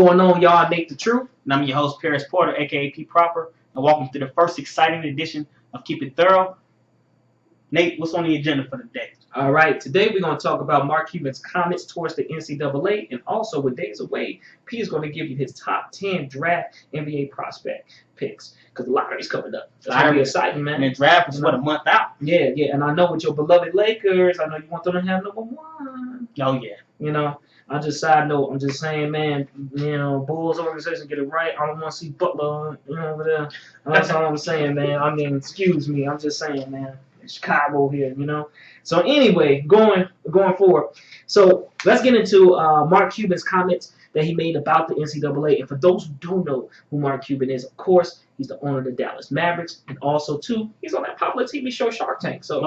going on, y'all? Nate the Truth. And I'm your host, Paris Porter, a.k.a. P. Proper. And welcome to the first exciting edition of Keep It Thorough. Nate, what's on the agenda for the day? All right, today we're going to talk about Mark Cuban's comments towards the NCAA, and also with days away, P is going to give you his top 10 draft NBA prospect picks, because the lottery's coming up. That's going to be exciting, man. And the draft is, a month out? Yeah, and I know with your beloved Lakers, I know you want them to have number one. Oh, yeah. You know, side note, I'm just saying, man, Bulls organization get it right. I don't want to see Butler, over there. That's all I'm saying, man. I mean, excuse me. I'm just saying, man. Chicago here, So anyway, going forward. So let's get into Mark Cuban's comments that he made about the NCAA. And for those who don't know who Mark Cuban is, of course, he's the owner of the Dallas Mavericks. And also, too, he's on that popular TV show Shark Tank. So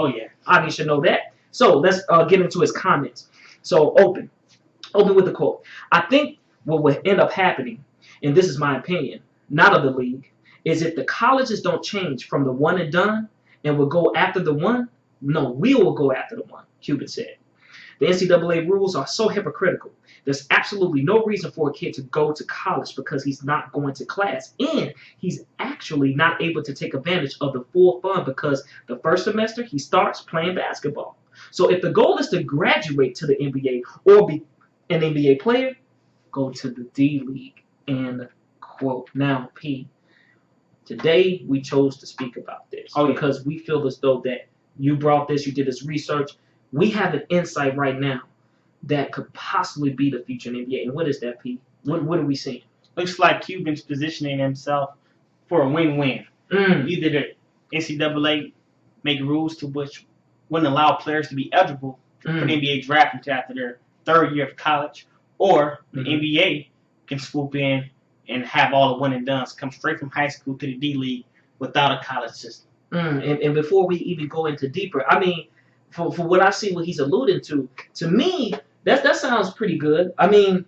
obviously should know that. So let's get into his comments. So open with the quote. I think what will end up happening, and this is my opinion, not of the league, is if the colleges don't change from the one and done and will go after the one, no, we will go after the one, Cuban said. The NCAA rules are so hypocritical. There's absolutely no reason for a kid to go to college because he's not going to class. And he's actually not able to take advantage of the full fun because the first semester he starts playing basketball. So if the goal is to graduate to the NBA or be an NBA player, go to the D-League. End quote. Now, P, today we chose to speak about this because we feel as though that you brought this, you did this research. We have an insight right now that could possibly be the future in the NBA. And what is that, P? What are we seeing? Looks like Cuban's positioning himself for a win-win. Either the NCAA make rules to which wouldn't allow players to be eligible for the NBA draft until after their third year of college, or the NBA can swoop in and have all the one-and-dones come straight from high school to the D-League without a college system. And before we even go into deeper, I mean, for what I see, what he's alluding to me, that sounds pretty good. I mean,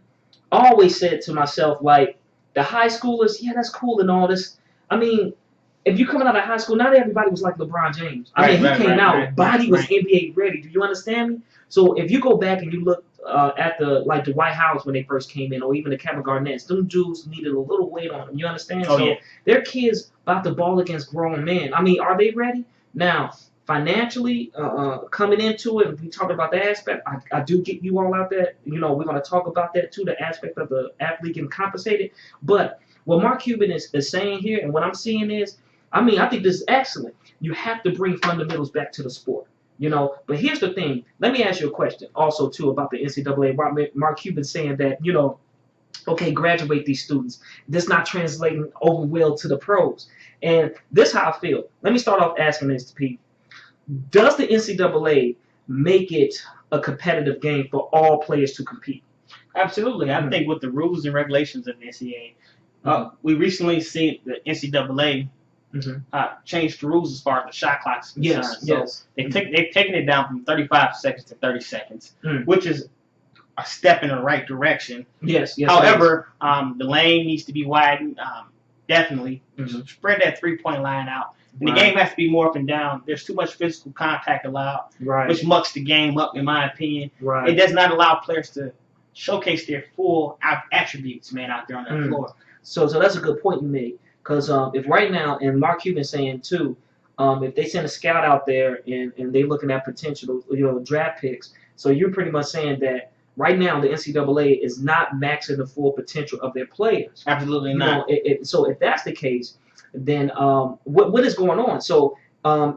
I always said to myself, like, the high schoolers, yeah, that's cool and all this. I mean, if you're coming out of high school, not everybody was like LeBron James. I mean, he came out, body was NBA ready. Do you understand me? So if you go back and you look at the White House when they first came in, or even the Kevin Garnett's, them dudes needed a little weight on them. You understand? Their kids about to ball against grown men. I mean, are they ready? Now, financially, coming into it, we talk about the aspect. I do get you all out there. We're going to talk about that too, the aspect of the athlete getting compensated. But what Mark Cuban is saying here, and what I'm seeing is, I mean, I think this is excellent. You have to bring fundamentals back to the sport. But here's the thing. Let me ask you a question also, too, about the NCAA. Mark Cuban saying that, okay, graduate these students. This not translating over well to the pros. And this is how I feel. Let me start off asking this to Pete. Does the NCAA make it a competitive game for all players to compete? Absolutely. I think with the rules and regulations of the NCAA, we recently seen the NCAA changed the rules as far as the shot clock is concerned. They've taken it down from 35 seconds to 30 seconds, which is a step in the right direction. However, the lane needs to be widened. Definitely spread that 3-point line out. And the game has to be more up and down. There's too much physical contact allowed, which mucks the game up, in my opinion. It does not allow players to showcase their full attributes, out there on that floor. So that's a good point you made. Because if right now, and Mark Cuban saying too, if they send a scout out there and they're looking at potential, draft picks, so you're pretty much saying that right now the NCAA is not maxing the full potential of their players. Absolutely not. So if that's the case, then what is going on? So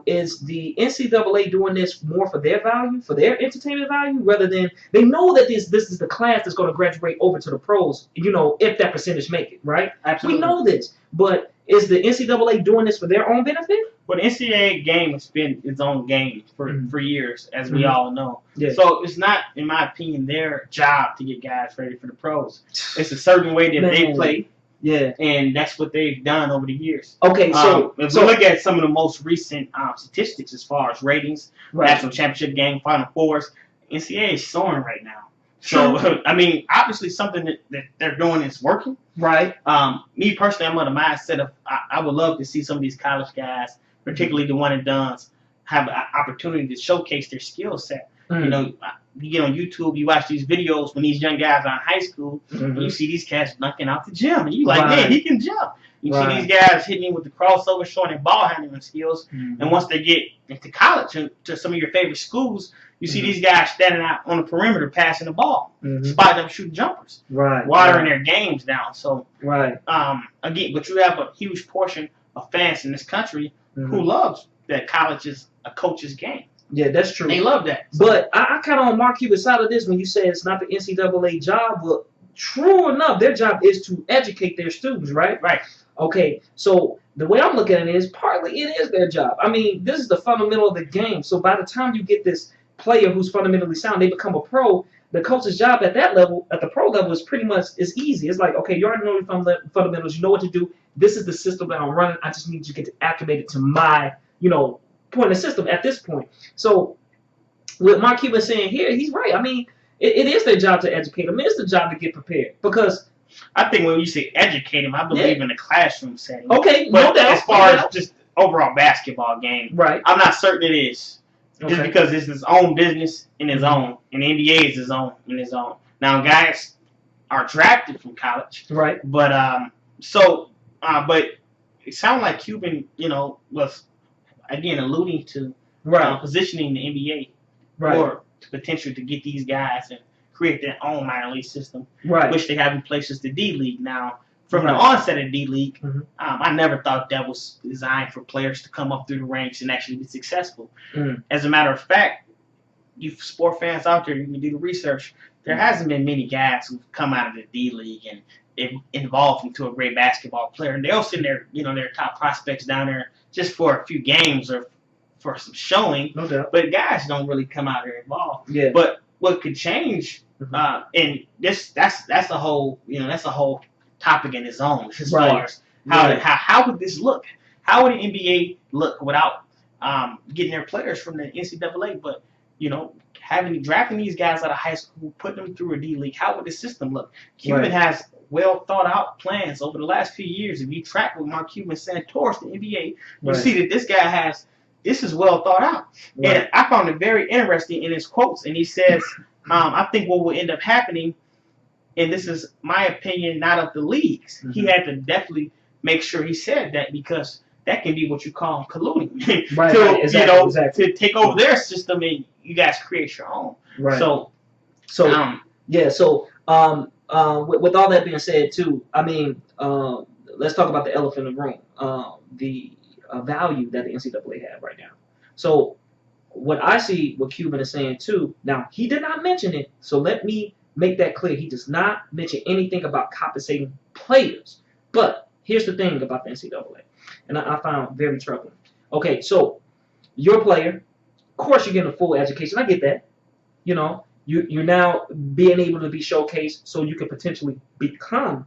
is the NCAA doing this more for their value, for their entertainment value, rather than they know that this is the class that's going to graduate over to the pros, if that percentage make it, right? Absolutely. We know this, but is the NCAA doing this for their own benefit? Well, the NCAA game has been its own game for years, as we all know. So it's not, in my opinion, their job to get guys ready for the pros. It's a certain way that they play. And that's what they've done over the years. Okay, so if we look at some of the most recent statistics as far as ratings, national championship game, Final Fours, NCAA is soaring right now. So, I mean, obviously something that they're doing is working. Me personally, I'm on the mindset of I would love to see some of these college guys, particularly the one and dones, have an opportunity to showcase their skill set. You know, you get on YouTube, you watch these videos when these young guys are in high school, and you see these cats knocking out the gym, and you like, man, he can jump. You see these guys hitting with the crossover, showing their ball handling skills, and once they get into college and to some of your favorite schools, you see these guys standing out on the perimeter passing the ball, spotting them shooting jumpers, watering their games down. So, again, but you have a huge portion of fans in this country who loves that college is a coach's game. Yeah, that's true. They love that. So. But I kind of on Mark Cuban's side of this when you say it's not the NCAA job, but true enough, their job is to educate their students, right? Right. Okay, so the way I'm looking at it is partly it is their job. I mean, this is the fundamental of the game. So by the time you get this player who's fundamentally sound, they become a pro. The coach's job at that level, at the pro level, is pretty much is easy. It's like, okay, you already know your fundamentals. You know what to do. This is the system that I'm running. I just need you to get acclimated to my, point of the system at this point. So with Mark Cuban saying here, he's right. I mean, it is their job to educate them. It's the job to get prepared because I think when you say educate him, I believe in the classroom setting. Okay, but no doubt. As far as just overall basketball game, right? I'm not certain it is. Just because it's his own business in his own, and the NBA is his own in his own. Now, guys are drafted from college, right? But but it sounded like Cuban, was again alluding to positioning the NBA for the potential to get these guys and create their own minor league system, which they have in place as the D League now. From the onset of D League, I never thought that was designed for players to come up through the ranks and actually be successful. As a matter of fact, you sport fans out there, you can do the research. There hasn't been many guys who've come out of the D League and evolved into a great basketball player. And they'll send their top prospects down there just for a few games or for some showing. No doubt. But guys don't really come out here involved. Yeah. But what could change, and that's a whole topic in its own as far as how would this look? How would the NBA look without getting their players from the NCAA, but drafting these guys out of high school, putting them through a D League? How would the system look? Cuban has well thought out plans over the last few years. If you track what Mark Cuban sent towards the NBA, you see that this is well thought out. And I found it very interesting in his quotes. And he says, I think what will end up happening, and this is my opinion, not of the leagues. He had to definitely make sure he said that because that can be what you call colluding to take over their system and you guys create your own. Right. So with all that being said too, I mean, let's talk about the elephant in the room. The value that the NCAA have right now. So what I see, what Cuban is saying too. Now he did not mention it, so let me make that clear. He does not mention anything about compensating players. But here's the thing about the NCAA, and I found very troubling. Okay, so you're a player. Of course, you're getting a full education. I get that. You're now being able to be showcased so you can potentially become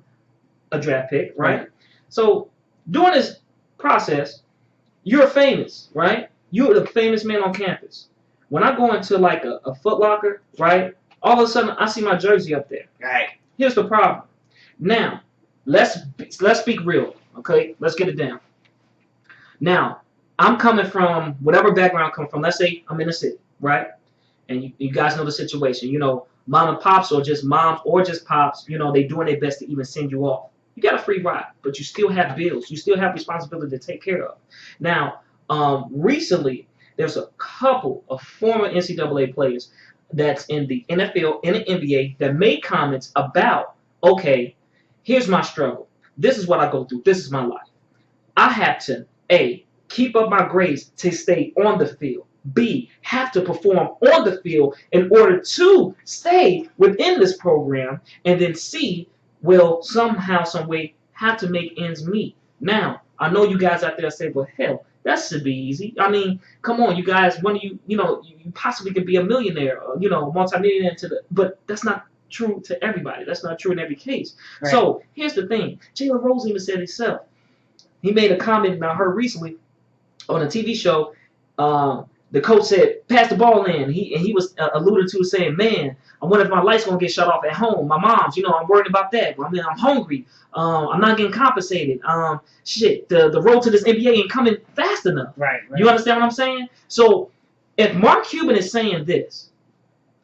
a draft pick, right? So during this process, you're famous, right? You're the famous man on campus. When I go into like a Foot Locker, right? All of a sudden, I see my jersey up there. Right. Here's the problem. Now, let's speak real, okay? Let's get it down. Now, I'm coming from whatever background I come from. Let's say I'm in the city, right? And you guys know the situation. Mom and pops or just moms or just pops, they doing their best to even send you off. You got a free ride, but you still have bills. You still have responsibility to take care of. Now, recently, there's a couple of former NCAA players that's in the NFL and the NBA that made comments about, okay, here's my struggle. This is what I go through. This is my life. I have to, A, keep up my grades to stay on the field. B, have to perform on the field in order to stay within this program. And then C, will somehow, some way have to make ends meet. Now, I know you guys out there say, well, hell, that should be easy. I mean, come on, you guys, when you possibly could be a millionaire, multimillionaire but that's not true to everybody. That's not true in every case. Right. So here's the thing. Jalen Rose even said himself. He made a comment I heard recently on a TV show. The coach said, pass the ball in. He was alluded to saying, man, I wonder if my light's going to get shut off at home. My mom's, I'm worried about that. I mean, I'm hungry. I'm not getting compensated. The road to this NBA ain't coming fast enough. Right. You understand what I'm saying? So if Mark Cuban is saying this,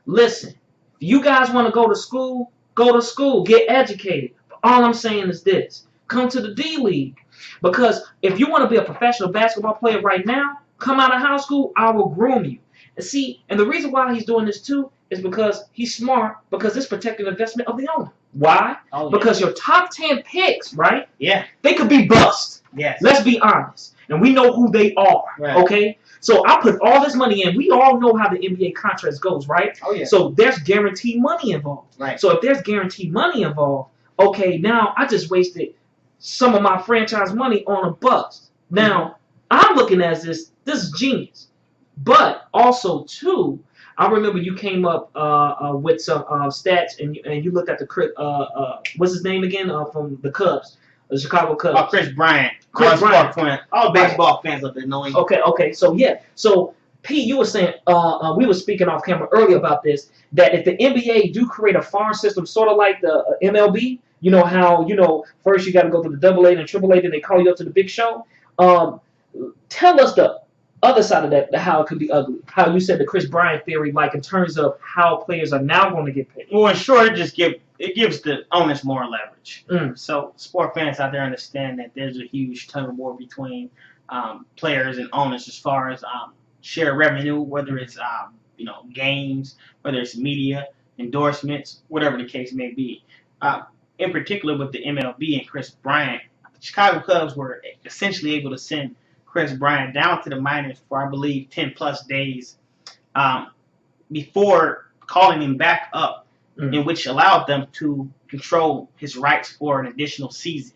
Listen, if you guys want to go to school, get educated. But all I'm saying is this: come to the D League, because if you want to be a professional basketball player right now, come out of high school, I will groom you. And see, and the reason why he's doing this too is because he's smart, because it's protecting the investment of the owner. Why? Oh, yeah. Because your top 10 picks, right? Yeah. They could be bust. Yes. Let's be honest. And we know who they are. Right. Okay? So I put all this money in. We all know how the NBA contracts goes, right? Oh, yeah. So there's guaranteed money involved. Right. So if there's guaranteed money involved, okay, now I just wasted some of my franchise money on a bust. Now, I'm looking at this is genius. But also, too, I remember you came up with some stats, and you looked at the what's his name again from the Cubs, the Chicago Cubs. Oh, Chris Bryant. Chris Bryant. All baseball fans up there knowing. Okay. So yeah. So Pete, you were saying we were speaking off camera earlier about this, that if the NBA do create a farm system, sort of like the MLB, you know how first you got to go to the AA and AAA, then they call you up to the big show. Tell us the other side of that, how it could be ugly. How you said the Chris Bryant theory, like in terms of how players are now going to get paid. Well, in short, it gives the owners more leverage. So sport fans out there understand that there's a huge tug of war between players and owners as far as share revenue, whether it's games, whether it's media, endorsements, whatever the case may be. In particular with the MLB and Chris Bryant, the Chicago Cubs were essentially able to send Chris Bryant down to the minors for, I believe, 10-plus days before calling him back up, in which allowed them to control his rights for an additional season.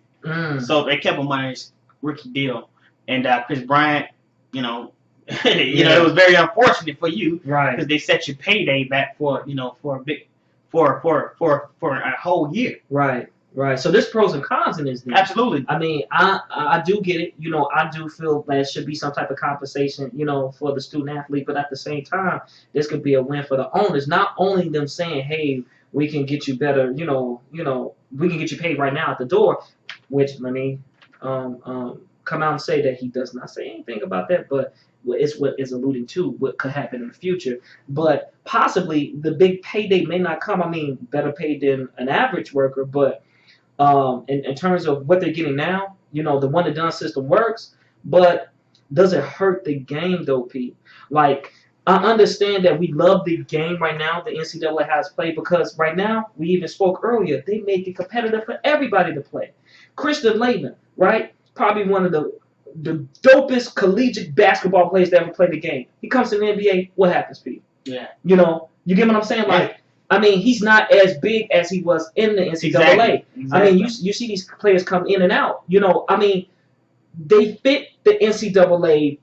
So they kept him on his rookie deal. And Chris Bryant, it was very unfortunate for you, right? Because they set your payday back for a whole year, right? Right. So there's pros and cons in this thing. Absolutely. I mean, I do get it. I do feel that there should be some type of compensation, for the student athlete. But at the same time, this could be a win for the owners. Not only them saying, hey, we can get you better, we can get you paid right now at the door, which let me come out and say that he does not say anything about that, but it's what is alluding to what could happen in the future. But possibly the big payday may not come. I mean, better paid than an average worker, but in terms of what they're getting now, the one and done system works, but does it hurt the game though, Pete? Like, I understand that we love the game right now, the NCAA has played, because right now, we even spoke earlier, they make it competitive for everybody to play. Christian Laettner, right? Probably one of the dopest collegiate basketball players that ever played the game. He comes to the NBA, what happens, Pete? Yeah. You get what I'm saying? Like, I mean, he's not as big as he was in the NCAA. Exactly. I mean, you see these players come in and out. I mean, they fit the NCAA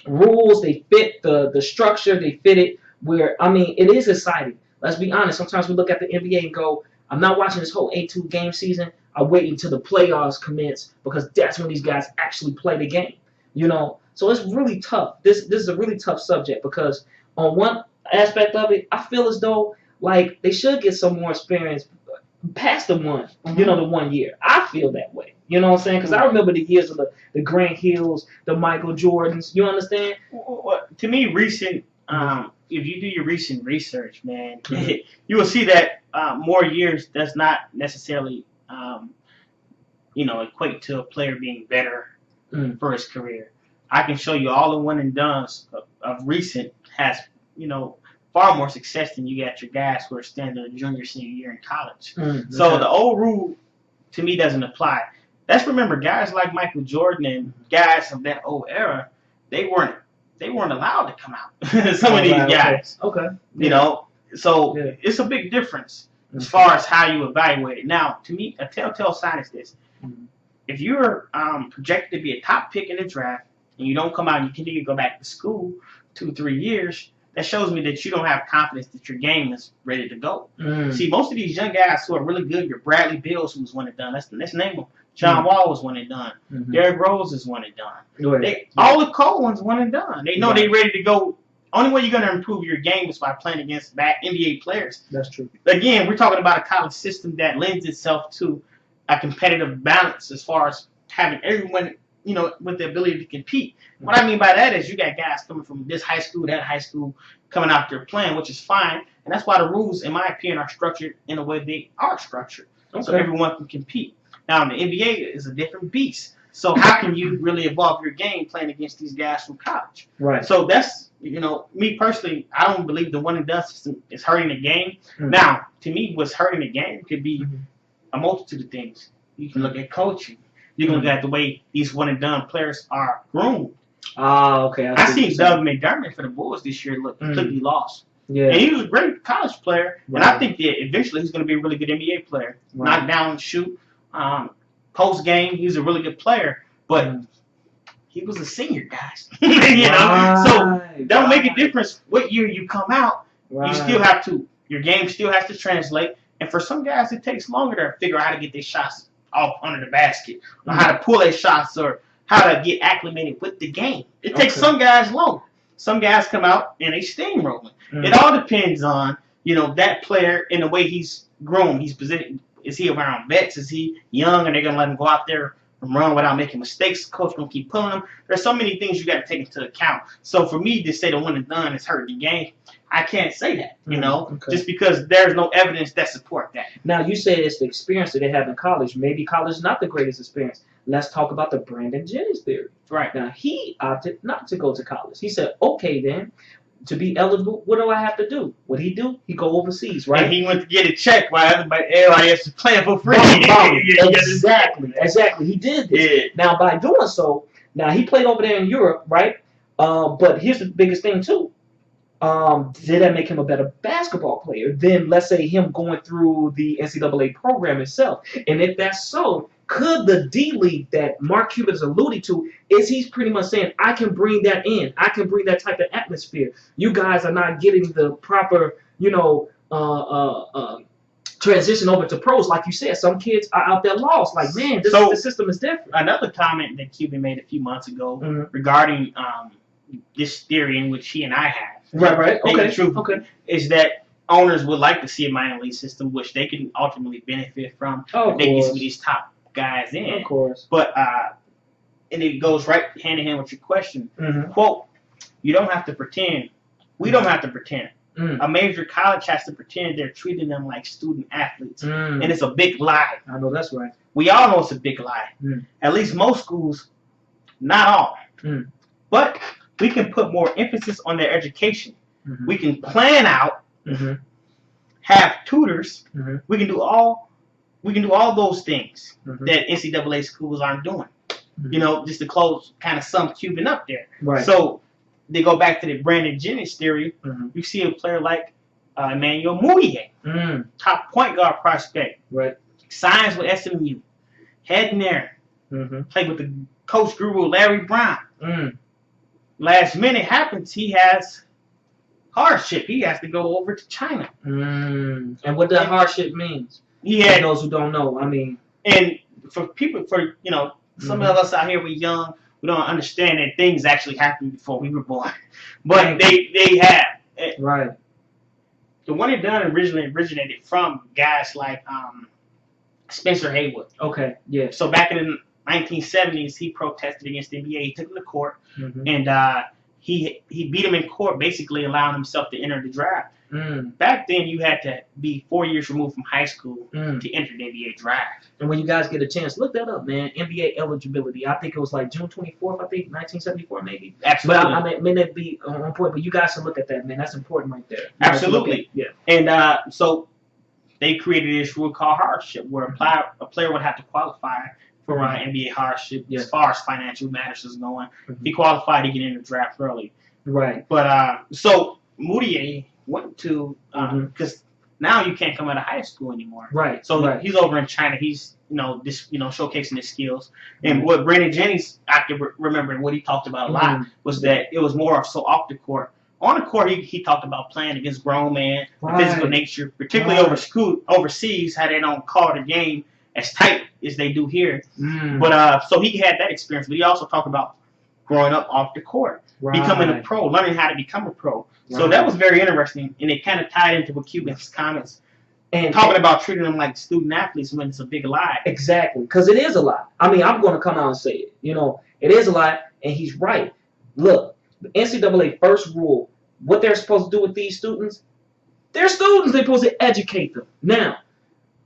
rules. They fit the structure. They fit it where, I mean, it is exciting. Let's be honest. Sometimes we look at the NBA and go, I'm not watching this whole 8-2 game season. I wait until the playoffs commence, because that's when these guys actually play the game. So it's really tough. This is a really tough subject, because on one aspect of it, I feel as though like they should get some more experience past the 1 year. I feel that way. You know what I'm saying? Because I remember the years of the Grant Hills, the Michael Jordans. You understand? Well, to me, recent. If you do your recent research, man, you will see that more years does not necessarily, equate to a player being better for his career. I can show you all the one and dones of recent has, far more success than you got your guys who are standing junior, senior year in college. So the old rule, to me, doesn't apply. Let's remember, guys like Michael Jordan and guys of that old era, they weren't allowed to come out. Some of these guys. Okay. So it's a big difference as far as how you evaluate it. Now, to me, a telltale sign is this. If you're projected to be a top pick in the draft and you don't come out and you continue to go back to school 2-3 years, that shows me that you don't have confidence that your game is ready to go. See, most of these young guys who are really good, your Bradley Bills, who was one and done. Let's name them. John Wall was one and done. Derrick Rose is one and done. All the cold ones one and done. They know they're ready to go. Only way you're going to improve your game is by playing against NBA players. That's true. Again, we're talking about a college system that lends itself to a competitive balance as far as having everyone with the ability to compete. What I mean by that is you got guys coming from this high school, that high school, coming out there playing, which is fine. And that's why the rules, in my opinion, are structured in the way they are structured. Okay. So everyone can compete. Now, the NBA is a different beast. So how can you really evolve your game playing against these guys from college? Right. So that's, me personally, I don't believe the one and done system is hurting the game. Mm-hmm. Now, to me, what's hurting the game could be a multitude of things. You can look at coaching. You can look at the way these one and done players are groomed. Okay. I seen Doug McDermott for the Bulls this year look completely lost. Yeah. And he was a great college player. Right. And I think that eventually he's going to be a really good NBA player. Right. Knock down and shoot. Post game, he was a really good player. But he was a senior, guys. So that'll make a difference what year you come out. Right. You still have to, your game still has to translate. And for some guys, it takes longer to figure out how to get their shots off under the basket, or how to pull their shots, or how to get acclimated with the game. It takes some guys longer. Some guys come out and they steamrolling. It all depends on, that player and the way he's grown. He's positioned. Is he around vets? Is he young? And they're going to let him go out there and run without making mistakes? Coach going to keep pulling him. There's so many things you got to take into account. So for me to say the one and done is hurting the game, I can't say that, just because there's no evidence that support that. Now, you said it's the experience that they have in college. Maybe college is not the greatest experience. Let's talk about the Brandon Jennings theory. Right. Now, he opted not to go to college. He said, okay, then, to be eligible, what do I have to do? What he do? He go overseas, right? And he went to get a check while everybody else is playing for free. Exactly. He did this. Yeah. Now, by doing so, he played over there in Europe, right? But here's the biggest thing, too. Did that make him a better basketball player than, let's say, him going through the NCAA program itself? And if that's so, could the D-League that Mark Cuban is alluding to, is he's pretty much saying, I can bring that in. I can bring that type of atmosphere. You guys are not getting the proper, transition over to pros. Like you said, some kids are out there lost. Like, man, the system is different. Another comment that Cuban made a few months ago regarding this theory in which he and I have. Right. Okay. Is that owners would like to see a minor league system, which they can ultimately benefit from. Oh, they get some of these top guys in. Of course. But and it goes right hand in hand with your question. Quote: you don't have to pretend. We don't have to pretend. A major college has to pretend they're treating them like student athletes, and it's a big lie. I know that's right. We all know it's a big lie. At least most schools, not all. But we can put more emphasis on their education. We can plan out, have tutors. We can do all those things that NCAA schools aren't doing. Just to close, kind of sum Cuban up there. Right. So they go back to the Brandon Jennings theory. You see a player like Emmanuel Mudiay, top point guard prospect. Right. Signs with SMU, heading there. Played with the coach guru Larry Brown. Last minute happens, he has hardship. He has to go over to China. And what that hardship means? He had, for those who don't know, I mean. And for people, some of us out here, we're young. We don't understand that things actually happened before we were born. But they have. Right. The one and done originally originated from guys like Spencer Haywood. Okay, yeah. So back in the 1970s, he protested against the NBA. He took him to court, and he beat him in court, basically allowing himself to enter the draft. Back then, you had to be 4 years removed from high school to enter the NBA draft. And when you guys get a chance, look that up, man. NBA eligibility. I think it was like June 24th, 1974, maybe. Absolutely. But I may not be on point, but you guys should look at that, man. That's important right there. Absolutely. Yeah. And so they created this rule called hardship, where a player would have to qualify for NBA hardship as far as financial matters is going. If he qualified, he get in the draft early. Right. But so Mudiay went to because now you can't come out of high school anymore. Right. So he's over in China. He's showcasing his skills. And what Brandon Jennings, after remembering what he talked about a lot, was that it was more so off the court. On the court, he talked about playing against grown men, the physical nature, particularly overseas, how they don't call the game as tight as they do here. But so he had that experience. But he also talked about growing up off the court, becoming a pro, learning how to become a pro. So that was very interesting, and it kind of tied into what Cuban's comments and talking about treating them like student athletes when it's a big lie. Exactly, because it is a lie. I mean, I'm going to come out and say it. It is a lot, and he's right. Look, the NCAA first rule, what they're supposed to do with these students, they're students. They're supposed to educate them. Now,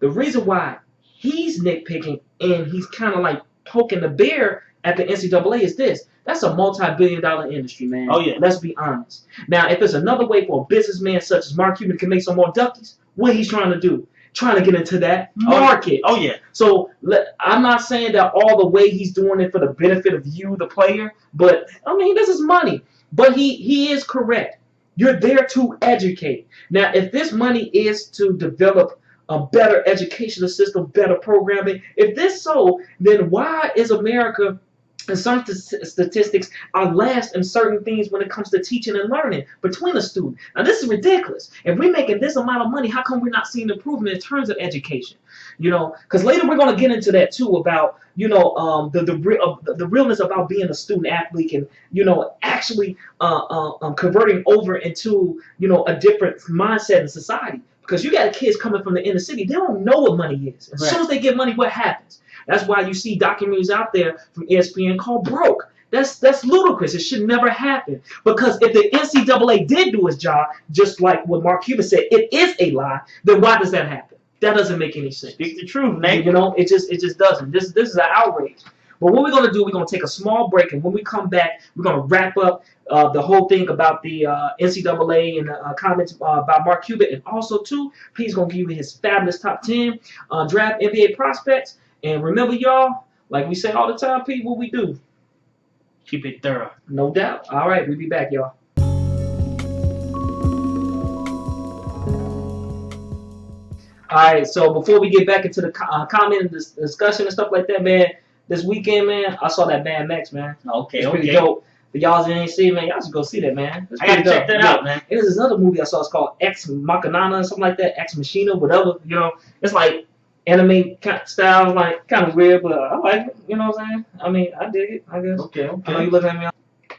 the reason why he's nitpicking and he's kind of like poking the bear at the NCAA is this. That's a multi-billion-dollar industry, man. Oh, yeah. Let's be honest. Now, if there's another way for a businessman such as Mark Cuban to make some more duckies, what he's trying to do? Trying to get into that market. Oh, yeah. So I'm not saying that all the way he's doing it for the benefit of you, the player, but, I mean, this is money. But he is correct. You're there to educate. Now, if this money is to develop a better educational system, better programming, if this so, then why is America, and some statistics, are last in certain things when it comes to teaching and learning between a student? Now, this is ridiculous. If we're making this amount of money, how come we're not seeing improvement in terms of education? You know, because later we're going to get into that too about, you know, the realness about being a student athlete and, you know, actually converting over into, you know, a different mindset in society. Because you got kids coming from the inner city, they don't know what money is. As soon as they get money, what happens? That's why you see documentaries out there from ESPN called Broke. That's ludicrous. It should never happen. Because if the NCAA did do its job, just like what Mark Cuban said, it is a lie, then why does that happen? That doesn't make any sense. Speak the truth, Nate. You know, it just doesn't. This is an outrage. But what we're going to do, we're going to take a small break, and when we come back, we're going to wrap up the whole thing about the NCAA and comments about Mark Cuban, and also, too, he's going to give you his fabulous top 10 draft NBA prospects. And remember, y'all, like we say all the time, Pete, what we do? Keep it thorough. No doubt. All right, we'll be back, y'all. All right, so before we get back into the comment and discussion and stuff like that, man, this weekend, man, I saw that Mad Max, man. Okay, it's pretty dope. For y'all that ain't seen, man, y'all should go see that, man. I gotta check that out, man. And there's another movie I saw. It's called Ex Machina or something like that. Ex Machina, whatever. You know, it's like anime style, like kind of weird, but I like it. You know what I'm saying? I mean, I dig it. I guess. Okay. I know you looking at me.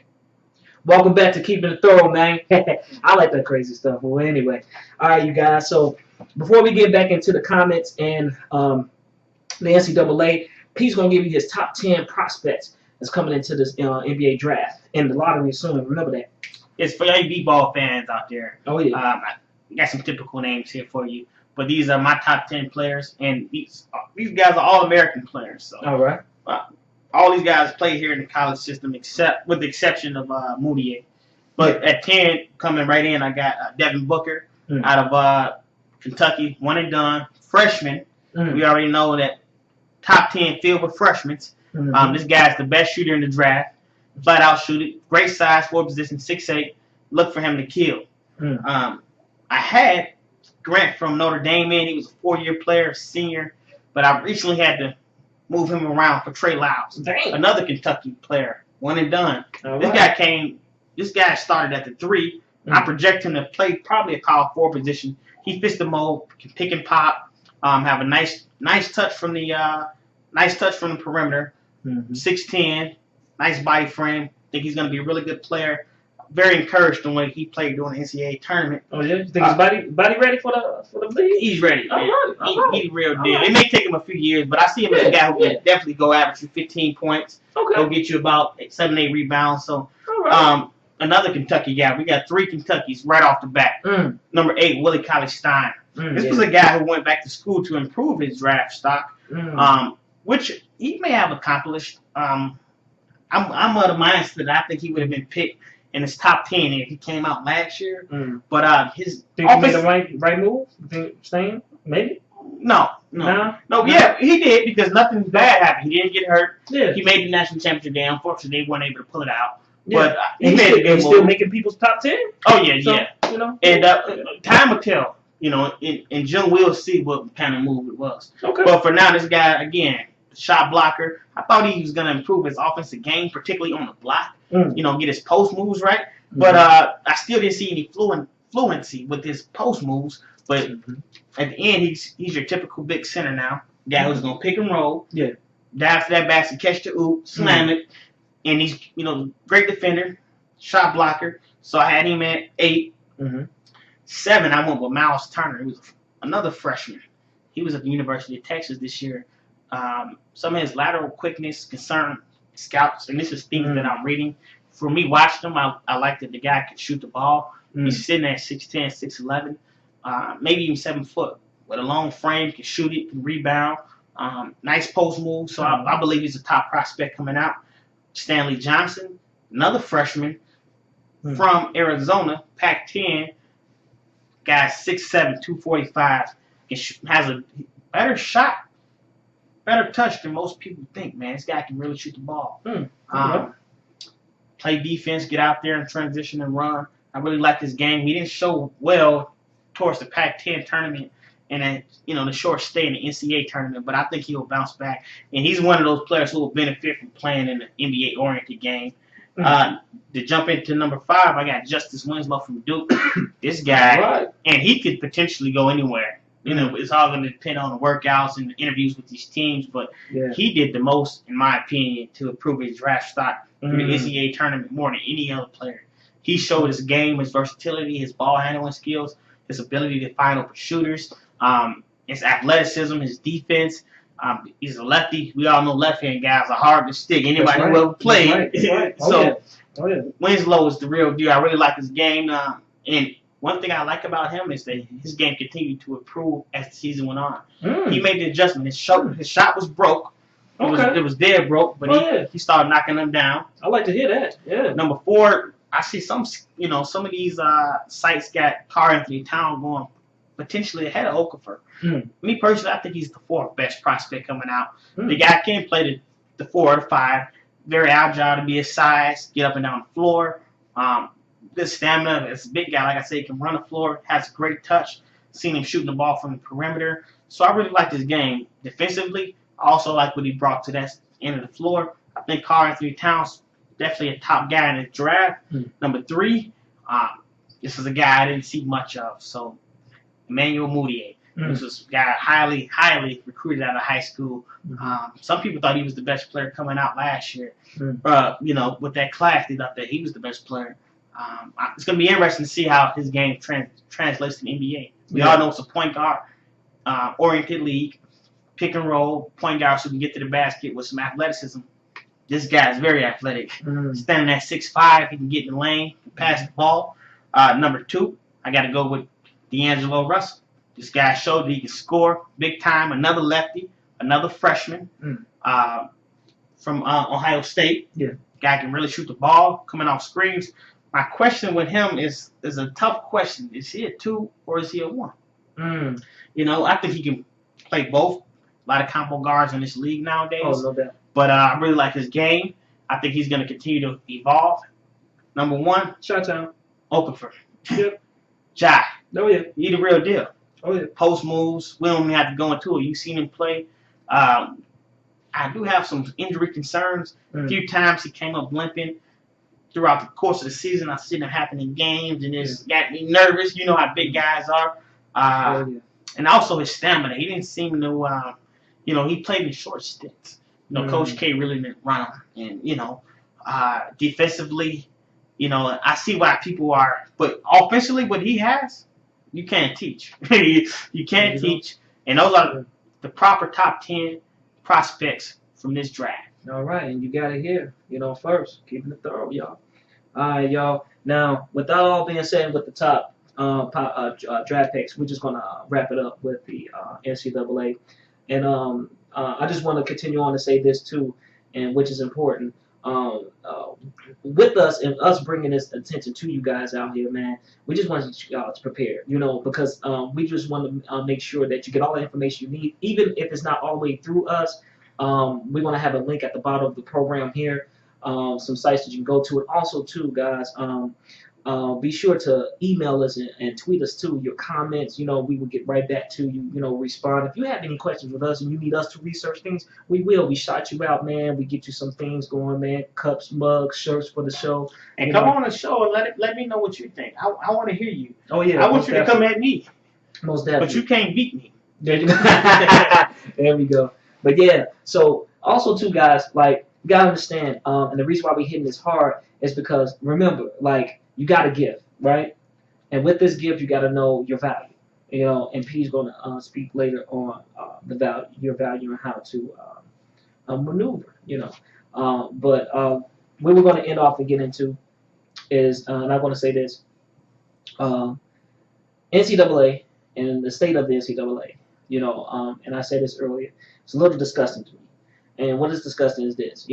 Welcome back to Keeping It Thorough, man. I like that crazy stuff. Well, anyway, all right, you guys. So before we get back into the comments and the NCAA, Pete's gonna give you his top 10 prospects that's coming into this NBA draft and the lottery soon. Remember that. It's for you b-ball fans out there. Oh yeah. I got some typical names here for you, but these are my top 10 players, and these guys are all American players. So all right. All these guys play here in the college system, except with the exception of Moutier. But at 10, coming right in, I got Devin Booker out of Kentucky, one and done, freshman. We already know that top 10 filled with freshmen. This guy's the best shooter in the draft, flat out shooter, great size, forward position, 6'8". Look for him to kill. I had Grant from Notre Dame in. He was a 4-year player, senior, but I recently had to move him around for Trey Lyles, another Kentucky player, one and done. This guy started at the 3. I project him to play probably a power forward position. He fits the mold, can pick and pop, have a nice touch from the perimeter. 6'10", nice body frame. Think he's going to be a really good player. Very encouraged the way he played during the NCAA tournament. Oh yeah, you think his body ready for the league? He's ready. Man. He's the real deal. It may take him a few years, but I see him as a guy who can definitely go average you 15 points. Okay. He'll get you about 7-8 rebounds. So, another Kentucky guy. We got 3 Kentuckys right off the bat. Number 8, Willie Cauley-Stein. This was a guy who went back to school to improve his draft stock, which he may have accomplished. I'm of the mindset that I think he would have been picked in his top 10 if he came out last year. But his think he made the right move? You think staying? Maybe? No. Yeah, he did because nothing bad happened. He didn't get hurt. Yeah. He made the national championship game. Unfortunately, they weren't able to pull it out. Yeah. But he's still making people's top 10? Oh, yeah, so, yeah. You know? And time will tell. You know, in June we'll see what kind of move it was. Okay. But for now, this guy, again, shot blocker. I thought he was going to improve his offensive game, particularly on the block. You know, get his post moves right. But I still didn't see any fluency with his post moves. But at the end, he's your typical big center now. Guy who's going to pick and roll. Yeah. Dive for that basket, catch the oop, slam it. And he's, you know, great defender, shot blocker. So I had him at 8. 7, I went with Miles Turner. He was another freshman. He was at the University of Texas this year. Some of his lateral quickness concern scouts, and this is things that I'm reading. For me, watching him, I like that the guy can shoot the ball. He's sitting at 6'10", 6'11", maybe even 7 foot, with a long frame, can shoot it, can rebound. Nice post move. So I believe he's a top prospect coming out. Stanley Johnson, another freshman from Arizona, Pac-10. Guy 6'7", 245, has a better shot, better touch than most people think, man. This guy can really shoot the ball. Play defense, get out there and transition and run. I really like his game. He didn't show well towards the Pac-10 tournament and then, the short stay in the NCAA tournament, but I think he'll bounce back. And he's one of those players who will benefit from playing in an NBA-oriented game. To jump into number 5, I got Justice Winslow from Duke. This guy, and he could potentially go anywhere. It's all going to depend on the workouts and the interviews with these teams, but he did the most, in my opinion, to improve his draft stock through the NCAA tournament more than any other player. He showed his game, his versatility, his ball handling skills, his ability to find open shooters, his athleticism, his defense. He's a lefty. We all know left-hand guys are hard to stick. Anybody who ever played. Winslow is the real deal. I really like his game. And one thing I like about him is that his game continued to improve as the season went on. He made the adjustment. His shot was broke. It was dead broke, but he started knocking them down. I like to hear that. Yeah. Number 4, I see some of these sites got Karl-Anthony Towns going potentially ahead of Okafor. Me personally, I think he's the 4th best prospect coming out. The guy can play the 4 or 5. Very agile to be his size, get up and down the floor. Good stamina. It's a big guy. Like I said, he can run the floor, has a great touch. Seen him shooting the ball from the perimeter. So I really like his game. Defensively, I also like what he brought to that end of the floor. I think Karl-Anthony Towns definitely a top guy in the draft. Number 3, this is a guy I didn't see much of. So Emmanuel Mudiay. This is a guy highly, highly recruited out of high school. Some people thought he was the best player coming out last year. With that class, they thought that he was the best player. It's going to be interesting to see how his game translates to the NBA. We all know it's a point guard oriented league, pick and roll, point guards who can get to the basket with some athleticism. This guy is very athletic. Standing at 6'5", he can get in the lane, pass the ball. Number 2, I got to go with D'Angelo Russell. This guy showed that he can score big time. Another lefty, another freshman from Ohio State. Guy can really shoot the ball, coming off screens. My question with him is a tough question. Is he a 2 or is he a 1? I think he can play both. A lot of combo guards in this league nowadays. Oh, no doubt. But I really like his game. I think he's going to continue to evolve. Number 1, Chi-Town. Okafor. Yep. Jai. Oh, yeah. He the real deal. Oh, yeah. Post moves. We don't even have to go into it. You've seen him play. I do have some injury concerns. A few times he came up limping. Throughout the course of the season, I've seen him happen in games, and it's got me nervous. You know how big guys are. And also his stamina. He didn't seem to, he played in short stints. Coach K really didn't run him. And, defensively, I see why people are. But offensively, what he has, you can't teach. you can't teach. And those are the proper top 10 prospects from this draft. All right, and you got it here, first. Keeping it thorough, y'all. All right, y'all. Now, with that all being said, with the top draft picks, we're just going to wrap it up with the NCAA. And I just want to continue on to say this, too, and which is important. With us and us bringing this attention to you guys out here, man, we just want y'all to prepare, because we just want to make sure that you get all the information you need, even if it's not all the way through us. We're going to have a link at the bottom of the program here, some sites that you can go to. And also, too, guys, be sure to email us and tweet us, too, your comments. We will get right back to you, respond. If you have any questions with us and you need us to research things, we will. We shout you out, man. We get you some things going, man. Cups, mugs, shirts for the show. And come on the show and let me know what you think. I want to hear you. Oh, yeah. I want you to come at me. Most definitely. But you can't beat me. There you go. There we go. But yeah, so also too, guys, you gotta understand, and the reason why we're hitting this hard is because remember, you got a gift, right? And with this gift, you gotta know your value, And P's gonna speak later on your value and how to maneuver, But where we're going to end off and get into is, and I want to say this, NCAA and the state of the NCAA, and I said this earlier, it's a little disgusting to me. And what is disgusting is this,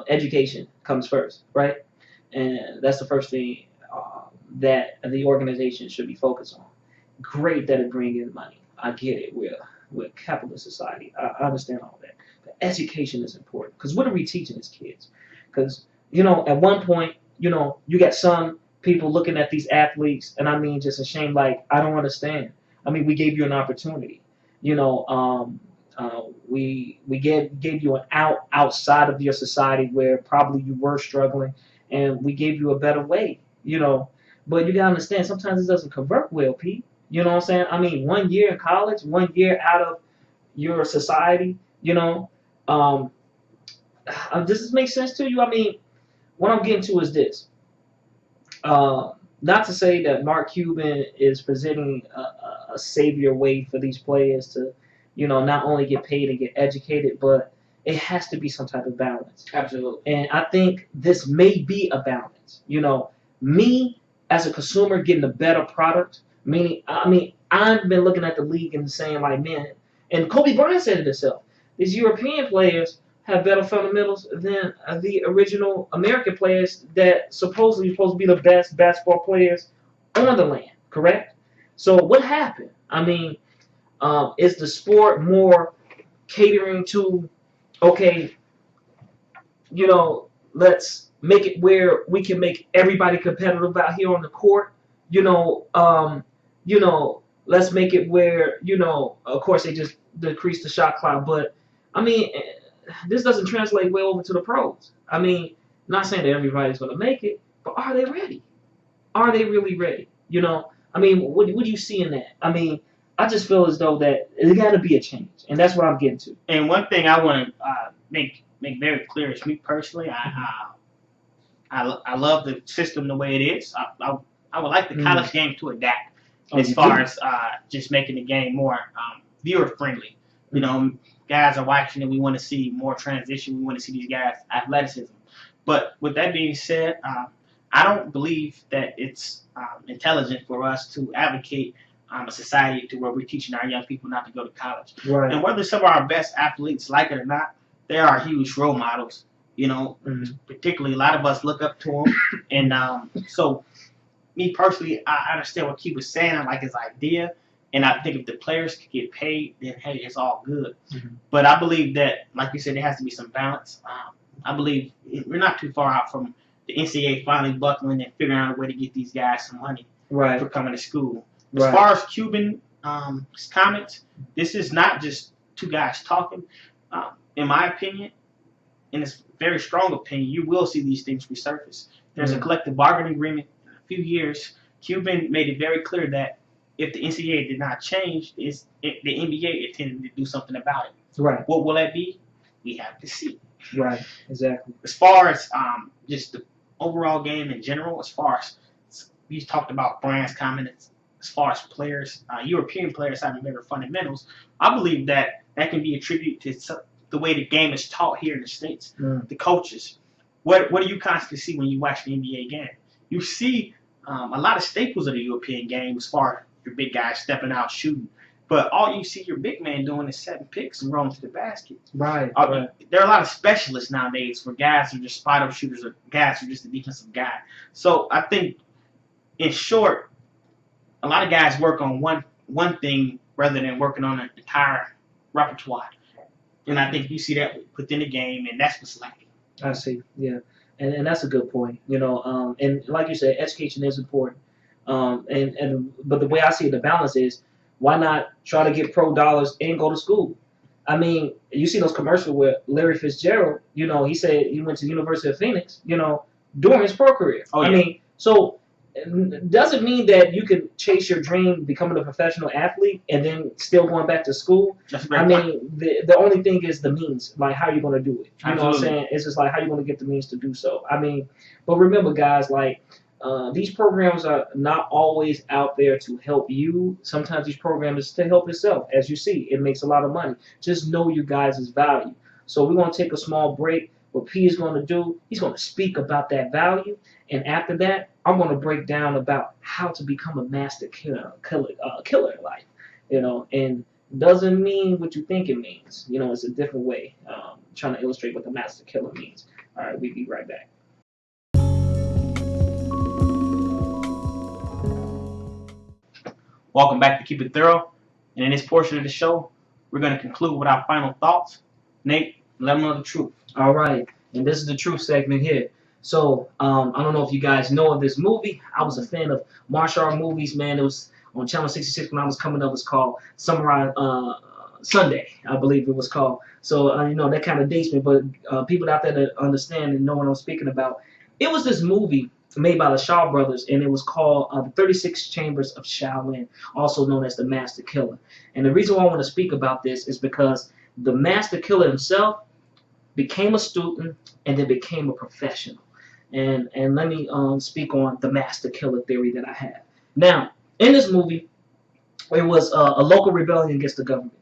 education comes first, right? And that's the first thing that the organization should be focused on. Great that it brings in money. I get it. We're a capitalist society. I understand all that. But education is important. Because what are we teaching as kids? Because, at one point, you got some people looking at these athletes, and I mean, just ashamed, like, I don't understand. I mean, we gave you an opportunity. We gave you an outside of your society where probably you were struggling, and we gave you a better way. But you gotta understand, sometimes it doesn't convert well, Pete. You know what I'm saying? I mean, 1 year in college, 1 year out of your society. Does this make sense to you? I mean, what I'm getting to is this. Not to say that Mark Cuban is presenting a savior way for these players to, not only get paid and get educated, but it has to be some type of balance. Absolutely. And I think this may be a balance. Me as a consumer getting a better product, meaning, I've been looking at the league and saying, like, man, and Kobe Bryant said it himself, these European players have better fundamentals than the original American players that supposedly supposed to be the best basketball players on the land, correct? So what happened? I mean, is the sport more catering to, okay, let's make it where we can make everybody competitive out here on the court, let's make it where, of course they just decrease the shot clock, but I mean, this doesn't translate well over to the pros. I mean, not saying that everybody's going to make it, but are they ready? Are they really ready? I mean, what do you see in that? I mean, I just feel as though that there got to be a change, and that's what I'm getting to. And one thing I want to make very clear is me personally, I love the system the way it is. I would like the college game to adapt as far as just making the game more viewer friendly. Guys are watching it. We want to see more transition. We want to see these guys' athleticism. But with that being said, I don't believe that it's intelligent for us to advocate a society to where we're teaching our young people not to go to college. Right. And whether some of our best athletes like it or not, they are huge role models. Particularly a lot of us look up to them. And so me personally, I understand what Keith was saying. I like his idea. And I think if the players could get paid, then, hey, it's all good. Mm-hmm. But I believe that, like you said, there has to be some balance. I believe we're not too far out from the NCAA finally buckling and figuring out a way to get these guys some money for coming to school. As far as Cuban comments, this is not just two guys talking. In my opinion, in this very strong opinion, you will see these things resurface. There's a collective bargaining agreement in a few years. Cuban made it very clear that if the NCAA did not change, the NBA intended to do something about it. Right. What will that be? We have to see. Right. Exactly. As far as just the overall game in general, as far as we talked about Brian's comments, as far as players, European players having better fundamentals, I believe that can be attributed to the way the game is taught here in the States. The coaches. What do you constantly see when you watch the NBA game? You see a lot of staples of the European game as far as your big guys stepping out shooting. But all you see your big man doing is setting picks and rolling to the basket. Right. There are a lot of specialists nowadays where guys are just spot-up shooters or guys are just a defensive guy. So I think, in short, a lot of guys work on one thing rather than working on an entire repertoire. And I think you see that within the game, and that's what's lacking. I see, yeah. And that's a good point, and like you said, education is important. But the way I see the balance is, why not try to get pro dollars and go to school? I mean, you see those commercials where Larry Fitzgerald, he said he went to the University of Phoenix, during his pro career. Oh, yeah. I mean, so doesn't mean that you can chase your dream, becoming a professional athlete, and then still going back to school. I mean, the only thing is the means, like how you're going to do it. You know what I'm saying? It's just like how you're going to get the means to do so. I mean, but remember, guys, like these programs are not always out there to help you. Sometimes these programs are to help yourself. As you see, it makes a lot of money. Just know your guys' value. So we're going to take a small break. what P is going to do, he's going to speak about that value. And after that, I'm going to break down about how to become a master killer in life. And doesn't mean what you think it means. It's a different way. Trying to illustrate what the master killer means. All right, we'll be right back. Welcome back to Keep It Thorough. And in this portion of the show, we're going to conclude with our final thoughts. Nate, let them know the truth. All right, and this is the truth segment here. So, I don't know if you guys know of this movie. I was a fan of martial art movies, man. It was on Channel 66 when I was coming up. It was called Samurai Sunday, I believe it was called. So, that kind of dates me, but people out there that understand and know what I'm speaking about. It was this movie made by the Shaw brothers, and it was called The 36 Chambers of Shaolin, also known as the Master Killer. And the reason why I want to speak about this is because the Master Killer himself became a student and then became a professional. And let me speak on the Master Killer theory that I have. Now, in this movie, it was a local rebellion against the government.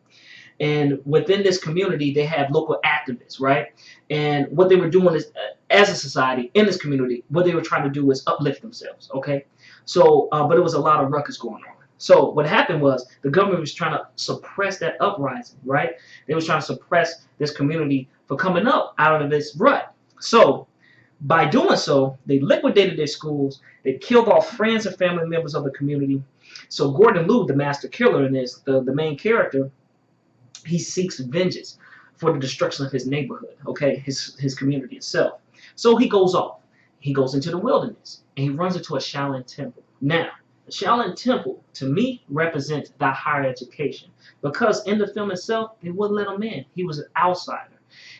And within this community, they have local activists, right? And what they were doing is, as a society, in this community, what they were trying to do is uplift themselves, okay? So, but it was a lot of ruckus going on. So what happened was the government was trying to suppress that uprising, right? They was trying to suppress this community for coming up out of this rut. So by doing so, they liquidated their schools. They killed off friends and family members of the community. So Gordon Liu, the Master Killer in this, the main character, he seeks vengeance for the destruction of his neighborhood, okay, his community itself. So he goes off. He goes into the wilderness, and he runs into a Shaolin temple. Now, the Shaolin temple, to me, represents that higher education. Because in the film itself, they wouldn't let him in. He was an outsider.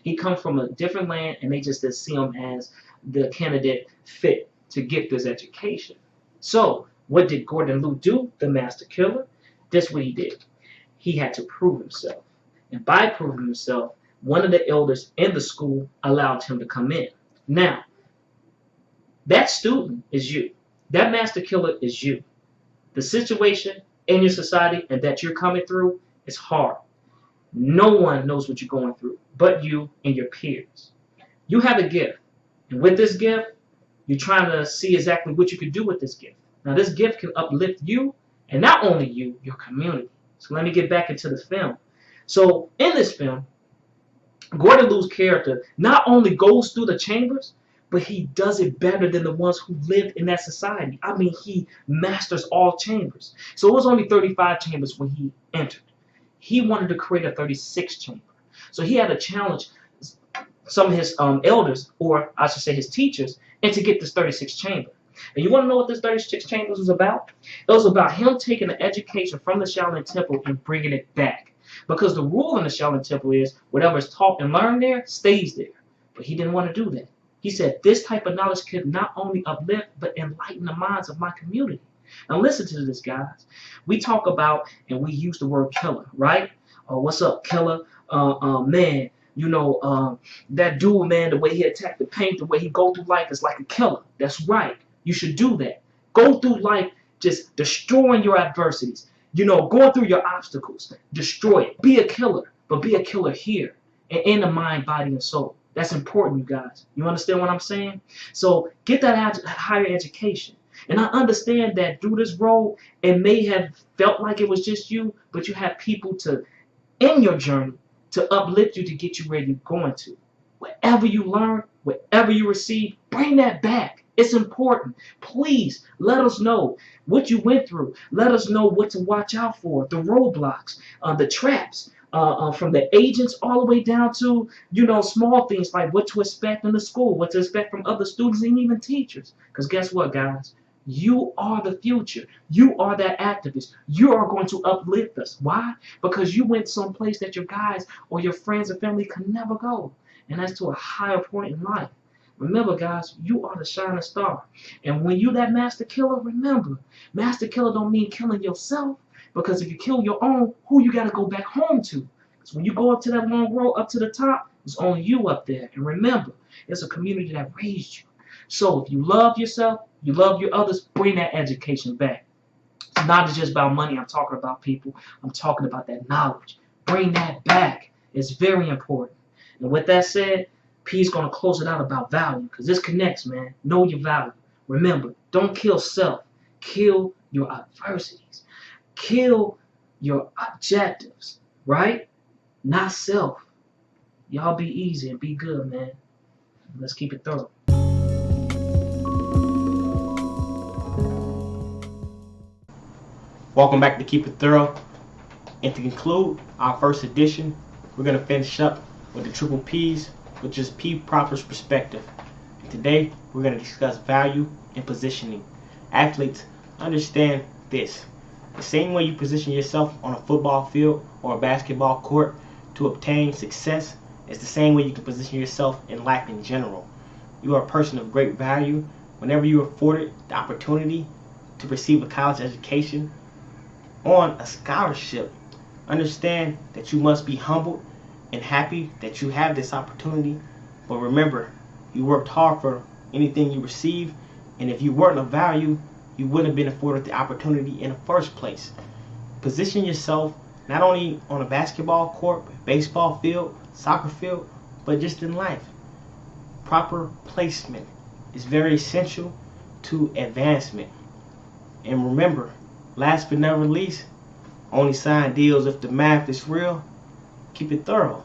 He comes from a different land, and they just didn't see him as the candidate fit to get this education. So, what did Gordon Liu do, the Master Killer? This is what he did. He had to prove himself. And by proving himself, one of the elders in the school allowed him to come in. Now, that student is you. That Master Killer is you. The situation in your society and that you're coming through is hard. No one knows what you're going through but you and your peers. You have a gift. And with this gift, you're trying to see exactly what you can do with this gift. Now, this gift can uplift you, and not only you, your community. So let me get back into the film. So in this film, Gordon Liu's character not only goes through the chambers, but he does it better than the ones who lived in that society. I mean, he masters all chambers. So it was only 35 chambers when he entered. He wanted to create a 36 chamber. So he had to challenge some of his elders, or I should say his teachers, and to get this 36 chamber. And you want to know what this 36 chambers was about? It was about him taking the education from the Shaolin Temple and bringing it back. Because the rule in the Shaolin Temple is whatever is taught and learned there stays there. But he didn't want to do that. He said this type of knowledge could not only uplift but enlighten the minds of my community. Now listen to this, guys. We talk about and we use the word killer, right? What's up, killer? Man, that dude, man, the way he attacked the paint, the way he go through life is like a killer. That's right. You should do that. Go through life just destroying your adversities. Going through your obstacles. Destroy it. Be a killer, but be a killer here and in the mind, body, and soul. That's important, you guys. You understand what I'm saying? So get that higher education. And I understand that through this role, it may have felt like it was just you, but you have people in your journey to uplift you to get you where you're going to. Whatever you learn, whatever you receive, bring that back. It's important. Please let us know what you went through. Let us know what to watch out for, the roadblocks, the traps, from the agents all the way down to, small things like what to expect in the school, what to expect from other students and even teachers. Because guess what, guys? You are the future. You are that activist. You are going to uplift us. Why? Because you went someplace that your guys or your friends and family could never go. And that's to a higher point in life. Remember, guys, you are the shining star. And when you that master killer, remember, master killer don't mean killing yourself. Because if you kill your own, who you got to go back home to? Because when you go up to that long road, up to the top, it's only you up there. And remember, it's a community that raised you. So if you love yourself, you love your others, bring that education back. It's not just about money I'm talking about, people. I'm talking about that knowledge. Bring that back. It's very important. And with that said, P's gonna close it out about value, because this connects, man. Know your value. Remember, don't kill self. Kill your adversities. Kill your objectives, right? Not self. Y'all be easy and be good, man. Let's keep it thorough. Welcome back to Keep It Thorough. And to conclude our first edition, we're going to finish up with the triple P's, which is P Proper's perspective. And today, we're going to discuss value and positioning. Athletes, understand this. The same way you position yourself on a football field or a basketball court to obtain success is the same way you can position yourself in life in general. You are a person of great value. Whenever you are afforded the opportunity to receive a college education on a scholarship, understand that you must be humbled and happy that you have this opportunity. But remember, you worked hard for anything you receive, and if you weren't of value, you wouldn't have been afforded the opportunity in the first place. Position yourself not only on a basketball court, baseball field, soccer field, but just in life. Proper placement is very essential to advancement. And remember, last but not least, only sign deals if the math is real. Keep it thorough.